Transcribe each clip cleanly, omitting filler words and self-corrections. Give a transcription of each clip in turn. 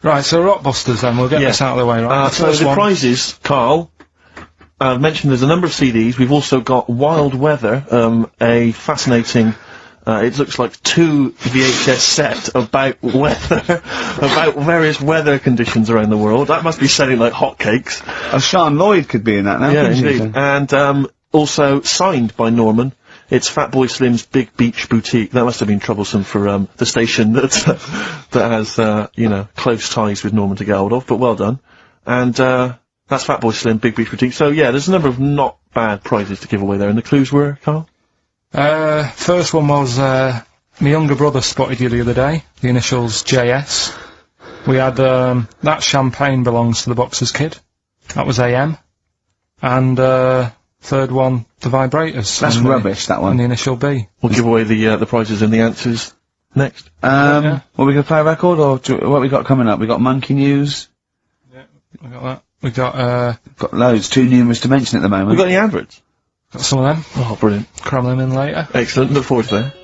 Right, so Rockbusters then, we'll get this out of the way, right? So the prizes, Carl, I've mentioned there's a number of CDs. We've also got Wild Weather, a fascinating, it looks like 2 VHS set about weather, about various weather conditions around the world. That must be selling like hotcakes. Sean Lloyd could be in that now. Yeah, indeed. And, also signed by Norman. It's Fatboy Slim's Big Beach Boutique. That must have been troublesome for, the station that, that has, you know, close ties with Norman to get hold of, but well done. And, that's Fatboy Slim, Big Beach Boutique. So yeah, there's a number of not bad prizes to give away there, and the clues were, Carl? First one was, my younger brother spotted you the other day, the initials JS. We had, That Champagne Belongs to the Boxer's Kid. That was AM. And, third one, the Vibrators. That's rubbish, that one. And the initial B. We'll give away the prizes and the answers next. Well, we gonna play a record, or what we got coming up? We got Monkey News. Yeah, we got that. We got loads, too numerous to mention at the moment. We got any adverts? Got some of them. Oh, brilliant. Cram them in later. Excellent, look forward to that.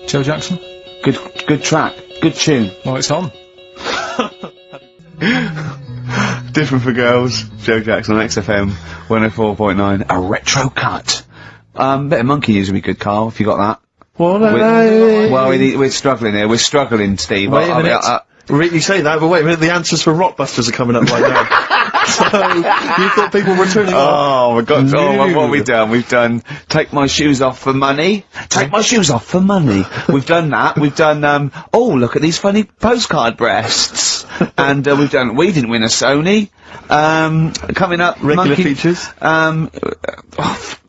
Joe Jackson. Good track. Good tune. Well, it's on. Different for Girls, Joe Jackson on XFM 104.9, a retro cut. Bit of Monkey News would be good, Carl, if you got that. We're struggling here, we're struggling, Steve. Wait a minute. You say that, but wait a minute, the answers for Rockbusters are coming up right now. So, you thought people were turning off? Oh, my God, what have we done? We've done Take My Shoes Off for Money. Take My Shoes Off for Money. We've done that. We've done, oh, look at these funny postcard breasts. And, we've done We Didn't Win a Sony. Coming up, regular features.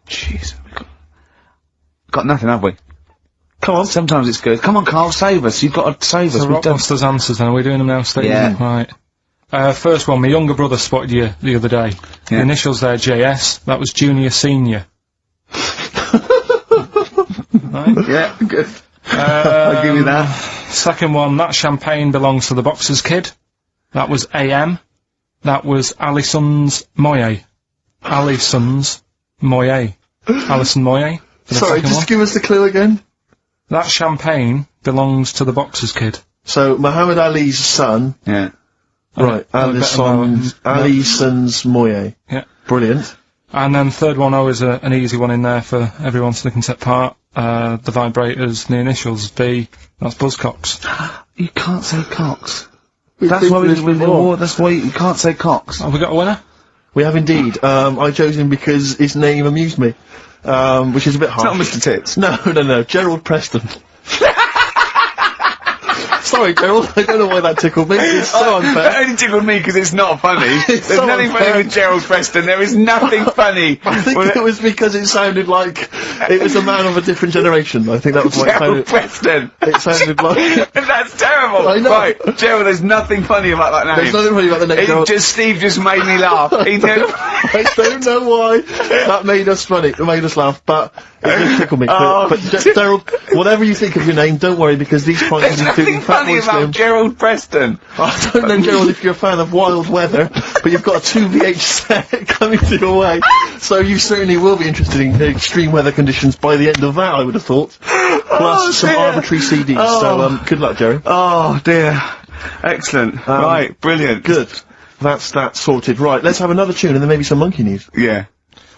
Jeez. Got nothing, have we? Come on. Sometimes it's good. Come on, Carl, save us. You've got to save us. So Rockbusters answers then, are we doing them now, Steve? Yeah. Right. First one, my younger brother spotted you the other day. Yeah. The initials there, JS. That was Junior Senior. Right? Yeah, good. I'll give you that. Second one, That Champagne Belongs to the Boxer's Kid. That was AM. That was Alison's Moye. Alison's Moye. Alison Moye. Sorry, just give us the clue again. That Champagne Belongs to the Boxer's Kid. So, Muhammad Ali's son. Yeah. Right, Alison's Moye. Yeah. Brilliant. And then third one, always an easy one in there for everyone so they can take part. The Vibrators, the initials B. That's Buzzcocks. You can't say Cox. That's why that's why you can't say Cox. Have we got a winner? We have indeed. I chose him because his name amused me. Which is a bit harsh. It's not Mr. Tits. No. Gerald Preston. Sorry, Gerald, I don't know why that tickled me. It's so unfair. That only tickled me because it's not funny. There's so nothing funny with Gerald Preston. There is nothing funny. I think it was because it sounded like it was a man of a different generation. I think that was why Gerald Preston. It sounded like... That's terrible. I know. Right, Gerald, there's nothing funny about that name. There's nothing funny about the name, Gerald. Steve just made me laugh. He knew. I don't know why. That made us funny. It made us laugh, but it did tickle me. But Gerald, whatever you think of your name, don't worry, because these prizes include funny about Gerald Preston. I don't know, Gerald, if you're a fan of Wild Weather, but you've got a 2 VH set coming to your way, so you certainly will be interested in extreme weather conditions by the end of that, I would have thought. Plus some arbitrary CDs, so good luck, Jerry. Oh, dear. Excellent. Right, brilliant. Good. That's that sorted. Right, let's have another tune and then maybe some Monkey News. Yeah.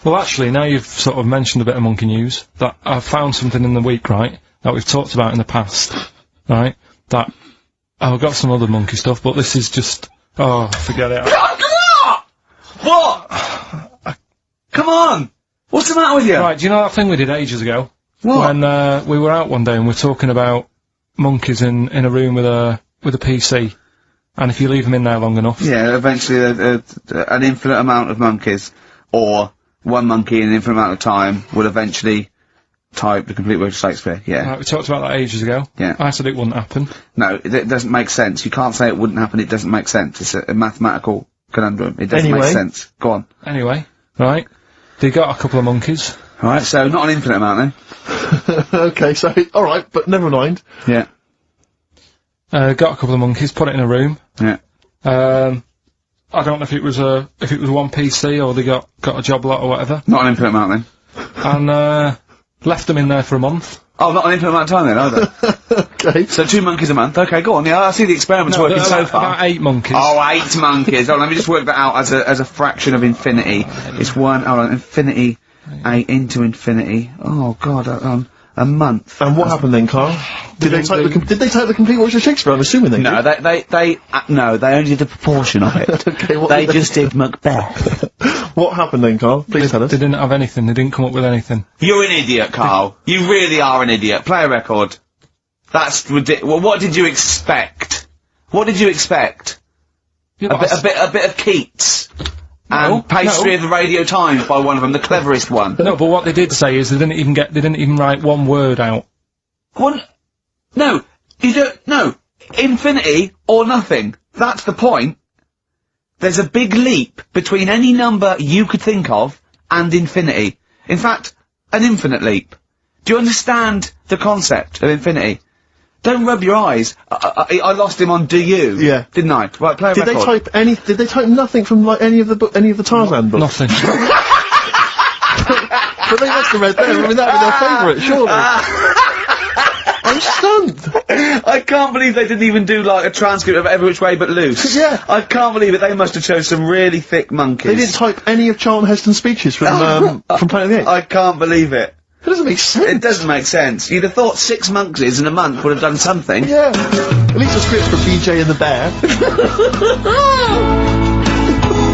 Well, actually, now you've sort of mentioned a bit of Monkey News, that I've found something in the week, right, that we've talked about in the past, right, that... I've got some other monkey stuff, but this is just... Oh, forget it. What? Come on! What's the matter with you? Right, do you know that thing we did ages ago? What? When, we were out one day and we're talking about monkeys in a room with a PC. And if you leave them in there long enough... Yeah, eventually an infinite amount of monkeys, or one monkey in an infinite amount of time, will eventually... type the complete word of Shakespeare, yeah. Right, we talked about that ages ago. Yeah. I said it wouldn't happen. No, it doesn't make sense. You can't say it wouldn't happen, it doesn't make sense. It's a mathematical conundrum. It doesn't make sense. Go on. Anyway, right. They got a couple of monkeys. Right, so not an infinite amount then. Okay, so, alright, but never mind. Yeah. Got a couple of monkeys, put it in a room. Yeah. I don't know if it was one PC or they got a job lot or whatever. Not an infinite amount then. And, Left them in there for a month. Oh, not an infinite amount of time then, either. Okay. So 2 monkeys a month. Okay, go on. Yeah, I see the experiment's working so far. About 8 monkeys. Oh, 8 monkeys. Oh, let me just work that out as a fraction of infinity. It's infinity, 8 into infinity. Oh God, a month. And what happened then, Carl? Did they type the complete works of Shakespeare? I'm assuming they No, did. they only did a proportion of it. Okay, what They did just did Macbeth. What happened then, Carl? Please tell us. They didn't have anything. They didn't come up with anything. You're an idiot, Carl. You really are an idiot. Play a record. That's ridiculous. Well, what did you expect? What did you expect? A bit of Keats. And Pastry of the Radio Times by one of them, the cleverest one. No, but what they did say is they didn't even write one word out. No, you don't, no. Infinity or nothing. That's the point. There's a big leap between any number you could think of and infinity. In fact, an infinite leap. Do you understand the concept of infinity? Don't rub your eyes. I lost him on Do You? Yeah. Didn't I? Right, play a Did record. Did they type nothing from like any of the Tarzan books? Nothing. But they must have read them. I mean, that would be their favourite, surely. I'm stunned. I can't believe they didn't even do like a transcript of Every Which Way But Loose. Yeah. I can't believe it. They must have chose some really thick monkeys. They didn't type any of Charlton Heston's speeches from Planet of the Apes. I can't believe it. It doesn't make sense. It doesn't make sense. You'd have thought 6 monkeys in a month would have done something. Yeah. At least the scripts for BJ and the Bear.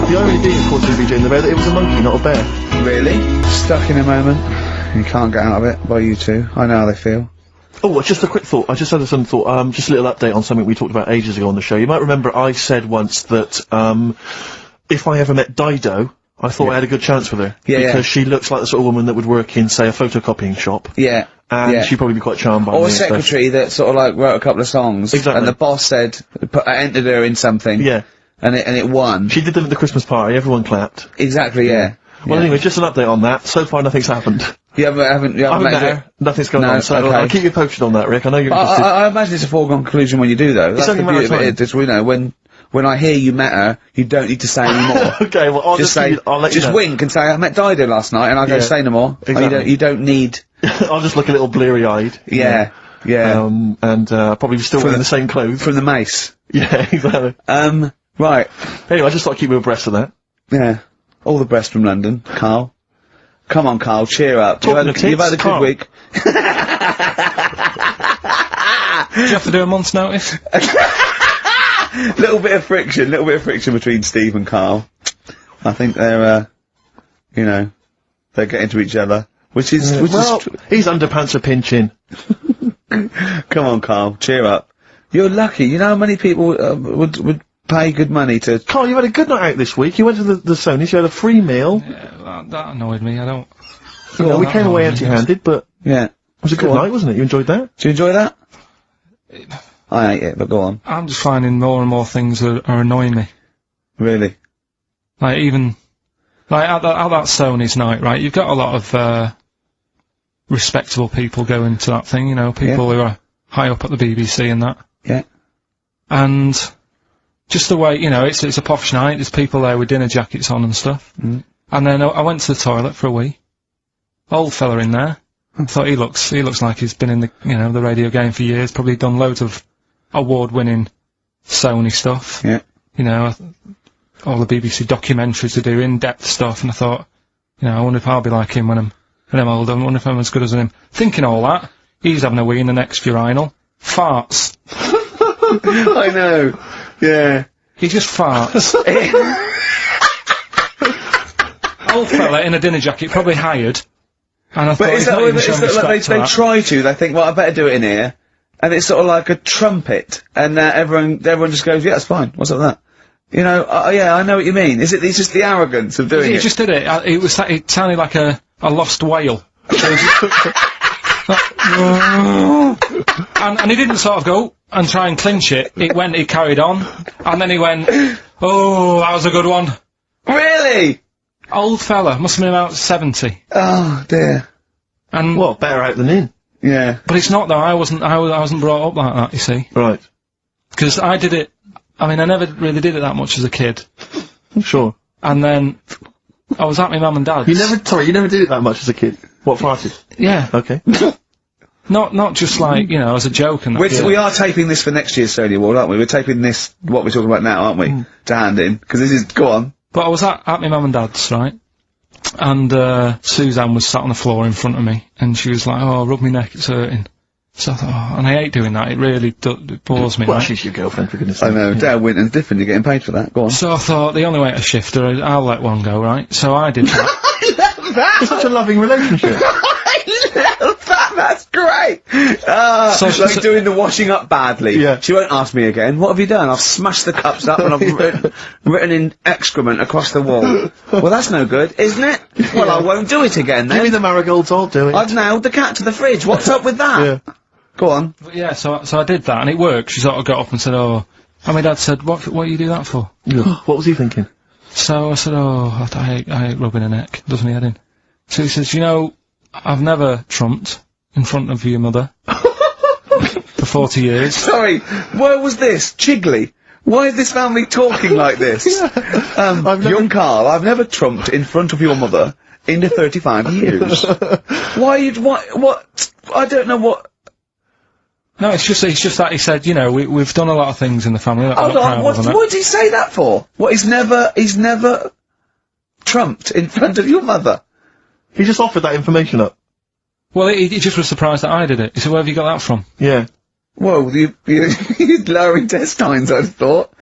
The irony being, of course, with BJ and the Bear, that it was a monkey, not a bear. Really? Stuck in a moment. You can't get out of it, by you two. I know how they feel. Oh, just a quick thought. I just had some thought, just a little update on something we talked about ages ago on the show. You might remember I said once that, if I ever met Dido, I thought I had a good chance with her. Yeah, because she looks like the sort of woman that would work in, say, a photocopying shop. Yeah. And she'd probably be quite charmed by me. Or a and stuff. secretary that sort of like wrote a couple of songs. Exactly. And the boss said, entered her in something. Yeah. And it won. She did them at the Christmas party, everyone clapped. Exactly, yeah. Well, anyway, just an update on that. So far, nothing's happened. You haven't met her. Nothing's going on, so okay. I'll keep you posted on that, Rick. I know you're interested. I imagine it's a foregone conclusion when you do, though. That's only the a matter beauty of of time. it. It's, you know, when I hear you met her, you don't need to say any more. Okay, well, I'll I'll let you know. wink and say, I met Dido last night, and I go, say no more. Exactly. You don't need... I'll just look a little bleary-eyed. Yeah. Probably still wearing the same clothes. From the mace. Yeah, exactly. Right. Anyway, I just thought I'd keep you abreast of that. Yeah. All the best from London, Carl. Come on, Carl, cheer up. You've had a good Carl. week. Do you have to do a month's notice? little bit of friction between Steve and Carl. I think they're, they're getting to each other, which is his underpants are pinching. Come on, Carl, cheer up. You're lucky. You know how many people would pay good money to... Carl, you had a good night out this week. You went to the Sony's, you had a free meal. Yeah, that annoyed me. I don't... We came away empty-handed, but... Yeah. It was a good night, wasn't it? You enjoyed that? Did you enjoy that? I ate it, but go on. I'm just finding more and more things are annoying me. Really? Like, even... Like, at that Sony's night, right, you've got a lot of, respectable people going to that thing, you know, people who are high up at the BBC and that. Yeah. And... just the way, you know, it's a posh night, there's people there with dinner jackets on and stuff. Mm. And then I went to the toilet for a wee. Old fella in there. I thought he looks like he's been in the radio game for years, probably done loads of award-winning Sony stuff. Yeah. You know, all the BBC documentaries to do, in-depth stuff, and I thought, I wonder if I'll be like him when I'm older, I wonder if I'm as good as him. Thinking all that, he's having a wee in the next urinal. Farts. I know. Yeah. He just farts. Old fella in a dinner jacket, probably hired. And I thought, But they try to, they think, well, I better do it in here. And it's sort of like a trumpet. And everyone just goes, yeah, that's fine. What's up with that? You know, yeah, I know what you mean. It's just the arrogance of doing it. He just did it. It sounded like a lost whale. and he didn't sort of go and try and clinch it. He carried on. And then he went, oh, that was a good one. Really? Old fella, must have been about 70. Oh, dear. And well, better out than in. Yeah. But it's not though, I wasn't brought up like that, you see. Right. Because I did it, I mean, I never really did it that much as a kid. Sure. And then, I was at my mum and dad's. You never did it that much as a kid. What, farted? Yeah. Okay. Not just like, you know, as a joke and that. We are taping this for next year's Stony Award, aren't we? We're taping this, what we're talking about now, aren't we? To hand in. Because this is, go on. But I was at my mum and dad's, right? And, Suzanne was sat on the floor in front of me, and she was like, oh, rub me neck, it's hurting. So I thought, oh, and I hate doing that, it really it bores me, Well, right? she's your girlfriend, for goodness sake. I know, Dale Winton's different, you're getting paid for that, go on. So I thought, the only way to shift her, I'll let one go, right? So I did that. I love that! It's such a loving relationship. I love that, that's great! Like doing the washing up badly. Yeah. She won't ask me again, what have you done? I've smashed the cups up and I've written in excrement across the wall. Well, that's no good, isn't it? Well, I won't do it again then. Give me the marigolds, I'll do it. I've nailed the cat to the fridge, what's up with that? Yeah. Go on. But yeah, so I did that, and it worked. She sort of got up and said, oh, and my dad said, what you do that for? What was he thinking? So I said, oh, I hate rubbing her neck, does me head in. So he says, you know, I've never trumped in front of your mother for 40 years. Sorry, where was this? Chigley? Why is this family talking like this? Young Carl, I've never trumped in front of your mother in the 35 years. What? I don't know what... No, it's just that he said, you know, we've done a lot of things in the family that Hold we're not on, proud of, what did he say that for? What, he's never trumped in front of your mother? He just offered that information up. Well, he just was surprised that I did it. He said, where have you got that from? Yeah. Whoa, you're lowering test times, I'd thought.